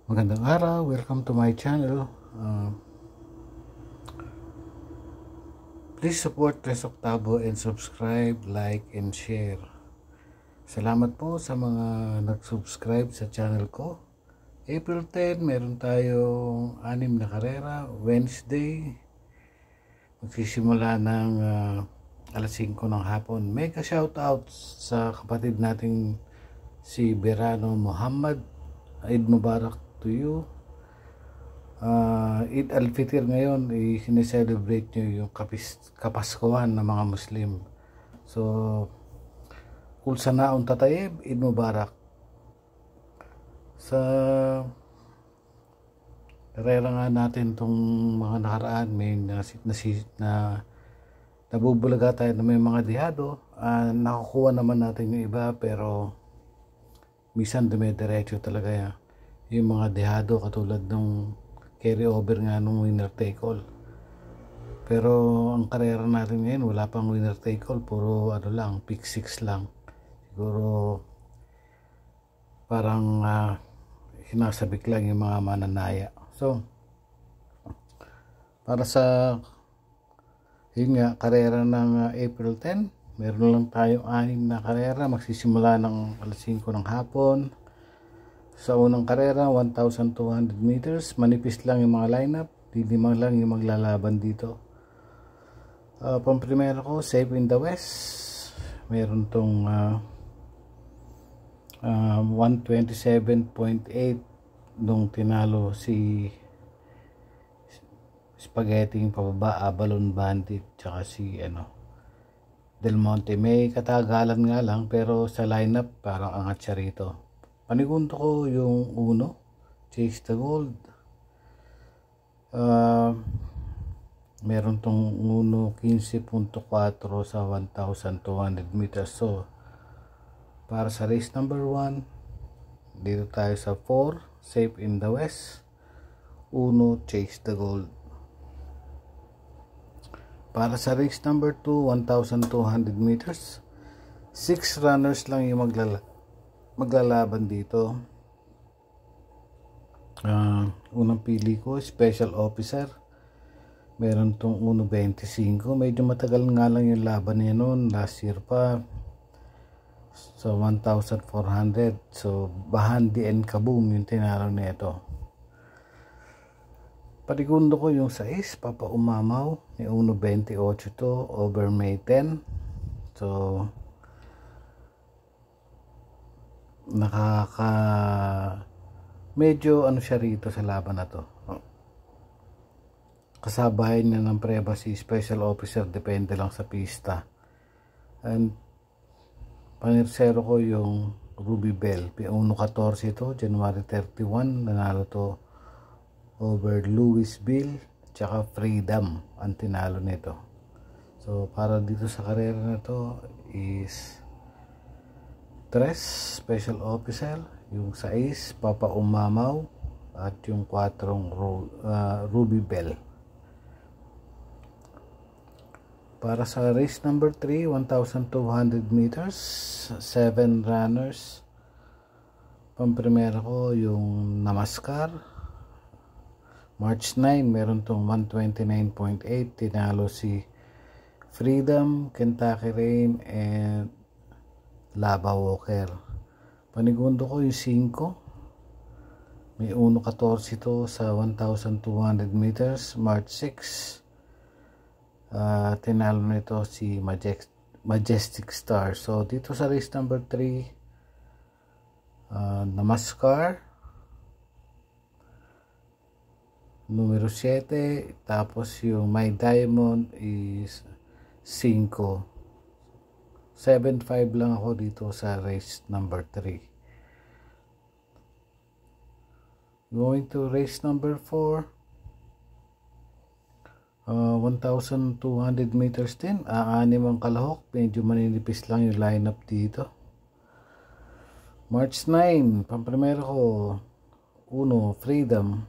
Magandang araw, welcome to my channel. Please support Les Octavo and subscribe, like, and share. Salamat po sa mga nag-subscribe sa channel ko. April 10, meron tayong 6 na karera. Wednesday, magsisimula ng alas 5 ng hapon. Mega shoutouts sa kapatid nating si Berano Muhammad. Eid Mubarak to you. Eid al-Fitr ngayon, sineselebrate nyo yung kapaskuhan ng mga Muslim. So, kul sanaon tatayib, Eid Mubarak. Sa karera nga natin itong mga nakaraan, may nabubulaga tayo na may mga dihado. Nakukuha naman natin yung iba, pero minsan dumidiretso talaga yung mga dihado, katulad ng carry over nga nung winner take all. Pero ang karera natin ngayon, wala pang winner take all, puro pick 6 lang. Siguro parang sinasabik lang yung mga mananaya. So para sa karera ng April 10, meron lang tayong 6 na karera. Magsisimula ng alas 5 ng hapon. Sa unang karera, 1,200 meters. Manipis lang yung mga lineup. Dilimang lang yung maglalaban dito. Pamprimero ko, Safe in the West. Meron tong 127.8 nung tinalo si Spaghetti yung pababa, Abalon Bandit, tsaka si Del Monte. May katagalan nga lang, pero sa lineup parang angat siya rito. Panigundo ko yung uno, Chase the Gold. Meron tong uno 15.4 sa 1,200 meters. So para sa race number 1, dito tayo sa 4, Safe in the West. Uno, Chase the Gold. Para sa race number 2, 1,200 meters, 6 runners lang yung maglalaban dito. Unang pili ko, Special Officer. Meron tong 1.25. Medyo matagal nga lang yung laban niya noon, last year pa. So 1,400. So Bahandi and Kaboom yung tinalo nito. Parigundo ko yung 6, Papa Umamaw. May 1.28 to, over May 10. So medyo siya rito sa laban na to. Kasabayan niya ng preba si Special Officer, depende lang sa pista. And panirsero ko yung Ruby Bell, P1.14 to, January 31, nanalo to over Louisville, tsaka Freedom ang tinalo nito. So para dito sa karera na to is 3, Special Officer, yung 6, Papa Umamaw, at yung 4, Ruby Bell. Para sa race number 3, 1,200 meters, 7 runners. Pamprimera ko yung Namaskar. March 9, meron tong 129.8, tinalo si Freedom, Kentucky Rain, and Lava Walker. Panigundo ko yung 5. May 1.14 to sa 1,200 meters, March 6. Tinalo nito si Majestic Star. So dito sa race number 3, Namaskar, numero 7, tapos yung My Diamond is 5. 7.5 lang ako dito sa race number 3. Going to race number 4, 1,200 meters din, 6 ang kalahok. Medyo maninipis lang yung lineup dito. March 9, pamprimero ko 1, Freedom.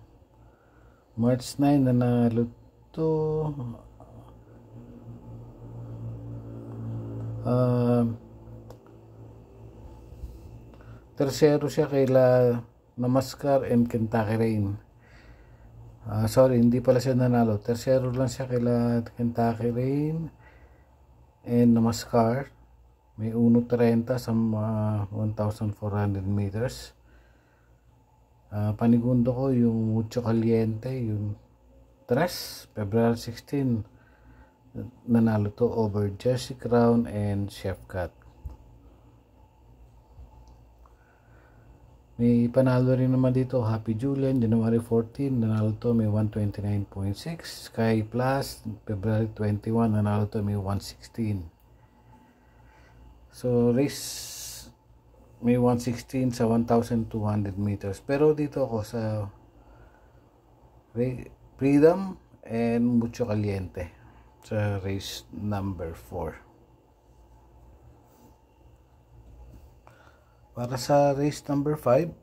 March 9, nanalo to tercero siya kaila Namaskar and Kentucky Rain. Sorry, hindi pala siya nanalo. Tersero lang siya kila Kentucky Rain and Namaskar. May 1.30 sa 1,400 meters. Panigundo ko yung Mucho Caliente, yung February 16. Nanalo to over Jersey Crown and Chef Cut. May panalo rin naman dito, Happy Julian, January 14, nanalo to may 129.6. Sky Plus, February 21, nanalo to may 116. So race may 116 sa 1,200 meters. Pero dito ako sa Freedom and Mucho Caliente sa race number 4. Para sa race number 5,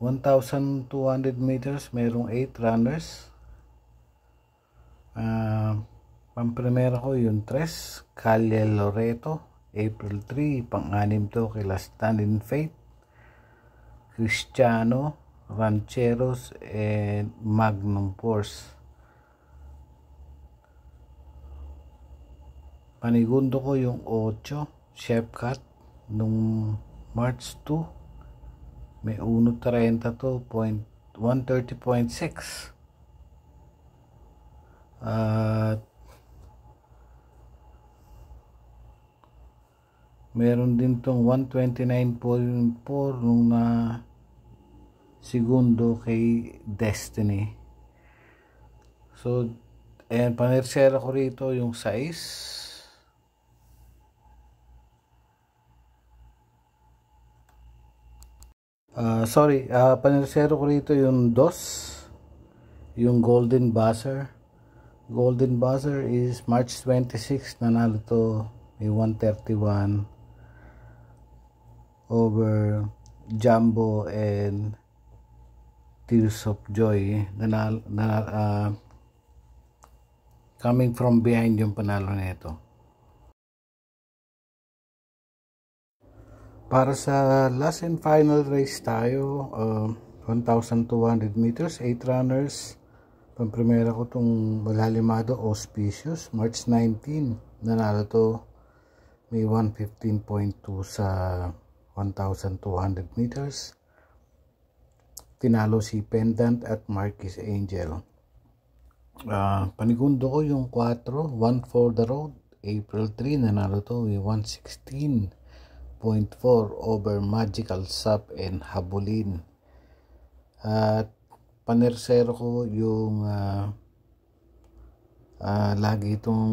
1,200 meters, mayroong 8 runners. Pamprimera ko yung 3, Calle Loreto, April 3, pang-anim to kila Stand in Faith, Cristiano, Rancheros, and Magnum Force. Panigundo ko yung 8, Chef Cut, nung March 2, may 1.30 to 130.6. At meron din tong 129.4 nung segundo kay Destiny. So, ayan, panersera ko rito yung 6. Panersera ko rito yung 2, yung Golden Buzzer. Golden Buzzer is March 26, nanalo to may 131 over Jumbo and Tears of Joy. Coming from behind yung panalo nito. Para sa last and final race tayo, 1,200 meters, 8 runners. Pamprimera ko itong Malalimado Auspicious, March 19, nanalo to may 115.2 sa 1,200 meters. Tinalo si Pendant at Marquis Angel. Panigundo ko yung 4, One for the Road, April 3, nanalo to may 116.4 over Magical Sap and Habulin. At panersero ko yung lagi itong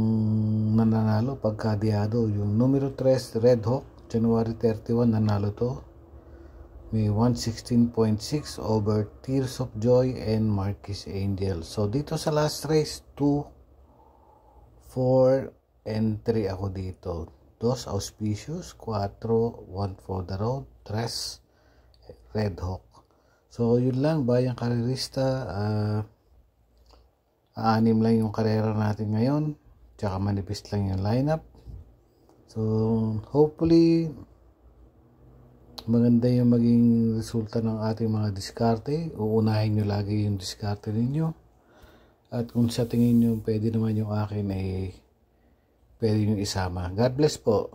nananalo pagkadiado, yung numero 3, Red Hawk, January 31, nanalo to may 116.6 over Tears of Joy and Marquis Angel. So dito sa last race, 2, 4, and 3 ako dito. 2 Auspicious, 4, One for the Road, 3, Red Hawk. So yun lang, bayang karerista. 6 lang yung karera natin ngayon, tsaka manipis lang yung lineup. So hopefully maganda yung maging resulta ng ating mga diskarte. Uunahin nyo lagi yung diskarte ninyo, at kung sa tingin nyo pwede naman yung akin, ay pwede nyo isama. God bless po.